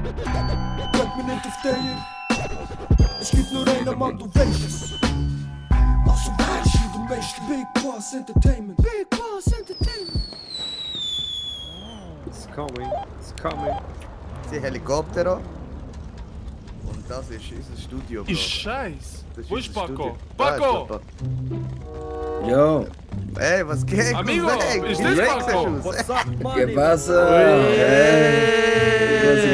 Kijk me niet of tegen. Es gibt nur einen Mann, du weißt es. Also weißt du, du meiste Big Boss Entertainment. Big Boss Entertainment. It's coming, it's coming. Die Helikopter. Und das ist unser Studio, Bro. Ich Scheiß. Das Wo ist unser Paco? Studio. Paco! Da ist Yo, Ey, was geht? Amigo, Cousin? ist Wie das sieht's Paco? aus? What's up, man? ¿qué pasa? Was geht?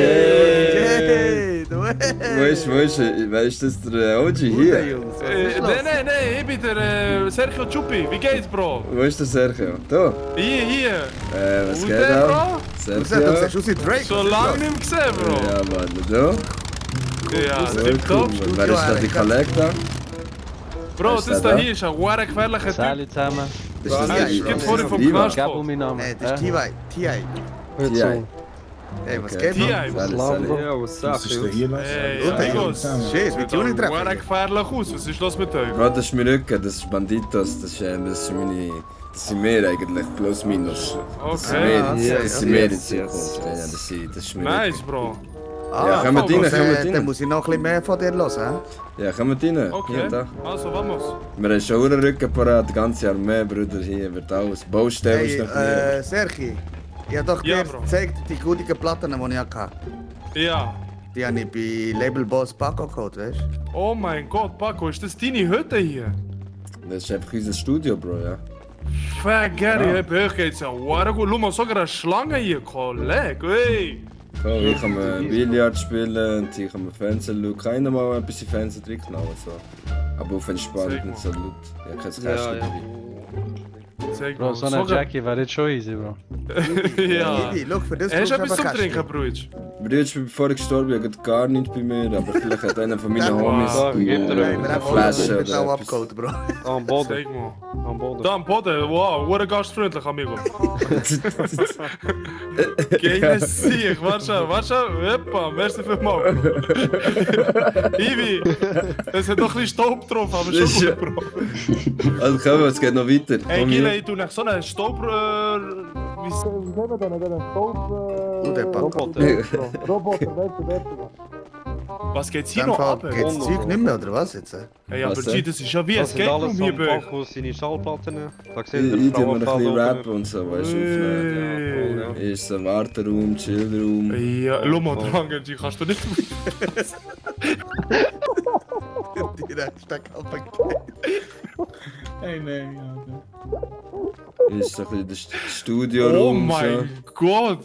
Wo ist, wer ist das, der OG Hier, hier? Jungs, was ist los? Nee, ich bin der Sergio Chupi. Wie geht's, Bro? Wo ist der Sergio? Da? Hier. Was Und geht der, da? Bro? Du Sergio? siehst aus wie Drake. Schon lange nicht mehr gesehen, Bro. Ja, Mann, da? Ja, Voll tipptopp. cool. Wer ist da die Kollektor? Bro, Ist das der da da? hier ist ein sehr gefährlicher Typ. Salut zusammen. Das ist Er T.I. ist gerade vorhin vom Ivan. Knast Gabo gekommen. mein Name. Nee, das ist T.I. T.I. T.I. Ey, was Okay. geht, Bro? T.I. Salut, Salam, salut. Ja, what's up, Ist der Jungs? hier los? Ey, Amigos. Shit, wie Tuning Sehr treffen. gefährlich aus. Was ist los mit euch? Bro, das ist mein Rücken, das ist Banditos, das ist meine... Das sind wir eigentlich, plus minus. Das sind Okay. wir, das sind wir in Yes, yes, Zukunft. Ja, das ist mein Nice, Rücken. Bro. Ja, kommen wir rein, kommen wir Dann rein. muss ich noch ein bisschen mehr von dir hören, Ja, kommen wir rein. Okay. Hier, da. Also, vamos. Wir haben schon einen Rücken parat, die ganze Armee, Brüder, hier wird alles. Baustelle ist Hey, noch nie. Sergi, ich habe doch Ja, dir Bro. gezeigt, die guten Platten, die ich hatte. Ja. Die habe ich bei Label Boss Paco geholt, weißt du? Oh mein Gott, Paco, ist das deine Hütte hier? Das ist einfach unser Studio, Bro, ja. Fuck, Gary, bei euch geht's ja sehr gut. Schau mal, sogar eine Schlange hier, Kollege, ey. So, hier kann man Billard spielen und hier kann man Fernsehen schauen. Keiner mal etwas im Fernsehen drin genau, so. Aber auf entspannt Zeig nicht so laut. Ja, kein Ja, Kästchen ja. dabei. Zeig Bro, mal, so eine sogar- Jackie wäre jetzt schon easy, Bro. Ja. Idi, schau, für das Hast du brauchst etwas zum aber Trinken, Kästchen. Brüder? Bruder, ich bin vorher gestorben, ich habe gar nichts bei mir, aber vielleicht hat einer von meinen Wow. Homies Gib dir Nein, einen. wir eine haben Flasche auch oder etwas. abgeholt, Bro. Am Boden, Zeig mal. am Boden. Da am Boden, wow, wurde gastfreundlich, amigo. Geile Sieg, warte schon, hoppa, merci vielmals, Bro. Ivi, es hat noch ein bisschen Staub drauf, aber Das ist schon ja- gut, Bro. Also komm, es geht noch weiter. Ey, Komm Gile, hier. ich tu nach so einer Staub... wie nehmen wir denn? Staub... Du, der Paco. Was geht's hier Dann noch ab? geht's das Zeug nicht mehr, oder was jetzt? Ey, aber Was G, denn? das ist ja wie ein Das sind alles Escape Room hier am bei euch. Paco seine Schallplatten. Da Ich seht ihr tue mir ein Frauenfall bisschen oben. rappen und so, weißt du, aufnehmen. Ja, Hier ist ein Warteraum, Chillraum. Ja, schau mal dran, G, kannst du nicht... Direkt steck abgekehrt. Hey, nee, ja. Hier ist so ein bisschen das Oh Studioraum. mein Gott!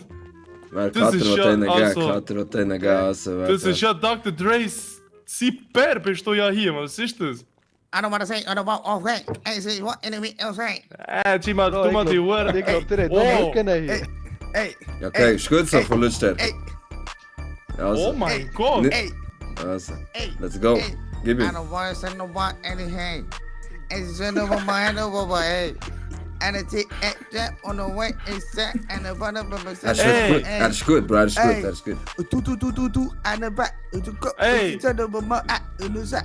Wer das Kater ist will ja- denen geben, also- Kater will denen geben. Also, Das ist ja Dr. Dre's Zipper, bist du ja hier, was ist das? I don't want to say, I don't want, okay. I say, what enemy else say? G, mal, du mal die Uhr. Ich glaub, der hat Oh. noch Rücken hier. Ey, Ja, okay, ist gut so, Ey. von Lutstern. ey, Also, Oh mein Gott! Nicht- ey, also, Hey, let's go. hey. Gib I ihm. don't want to say no one anything. It's just over my hand over my head. And the tick at that on the way is set and the bottom of the Er ist Ey. gut, er ist gut, Bro, er ist gut, Ey. er ist gut. Du, and the back. Ey.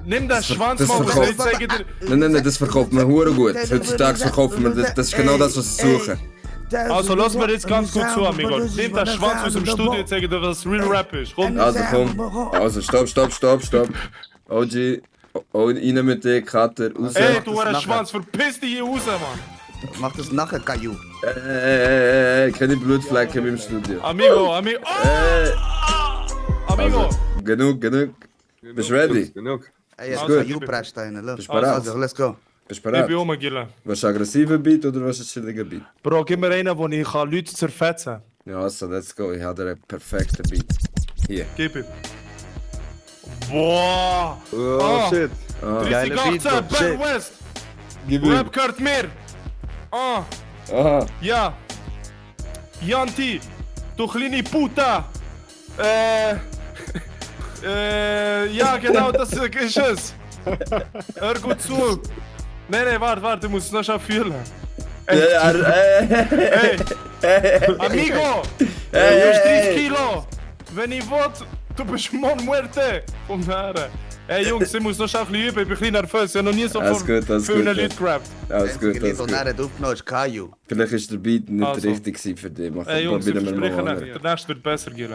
Nimm den Schwanz das mal raus, verkauft- ich zeige dir... Nein, das verkauft man hure gut. Heutzutage verkaufen wir das, das ist genau das, was sie suchen. Also lass mir jetzt ganz gut zu, amigo. Nimm den Schwanz aus dem Studio, ich zeige dir, was Real Rap ist. Komm. Also komm, also stopp. OG, rein mit dir, Kater, raus. Ey, du das hast nachher. Schwanz, verpiss dich hier raus, Mann. mach das nachher, Caillou. Keine Blutflecken im Studio. Amigo. Oh! Amigo. Also, genug. Bist du ready? Genug. Ey, Ist jetzt gut. Caillou presst einen, los. Bist du bereit? Also, let's go. Bist du Ich bin bereit? um, Gille. Was ist ein aggressiver Beat oder was ist ein chilliger Beat? Bro, gib mir einen, wo ich Leute zerfetzen kann. Ja, also, let's go. Ich habe einen perfekten Beat. Hier. Gib ihm. Boah! Oh, Ah. shit. Ah, 3018, Ben shit. West! gib ihm. Rap gehört mir! Ah, Aha. ja! Janti, du kleine Puta! Ja, genau, das ist es! Hör gut zu! Nee, warte, du musst es noch schon fühlen. Hey, amigo! Du bist 30 Kilo! Wenn ich will, du bist Mon Muerte! Komm her! Hey Jungs, ich muss noch schon ein bisschen üben, ich bin ein bisschen nervös, ich habe noch nie so Alles vor gut, alles vielen gut, Leuten gerappt. Alles gut, Das alles was gut. er hat aufgenommen ist Caillou. Vielleicht ist der Beat nicht Also. richtig gewesen für dich. Mach Hey Jungs, ich probieren wir verspreche mal. nicht, der nächste wird besser gehen.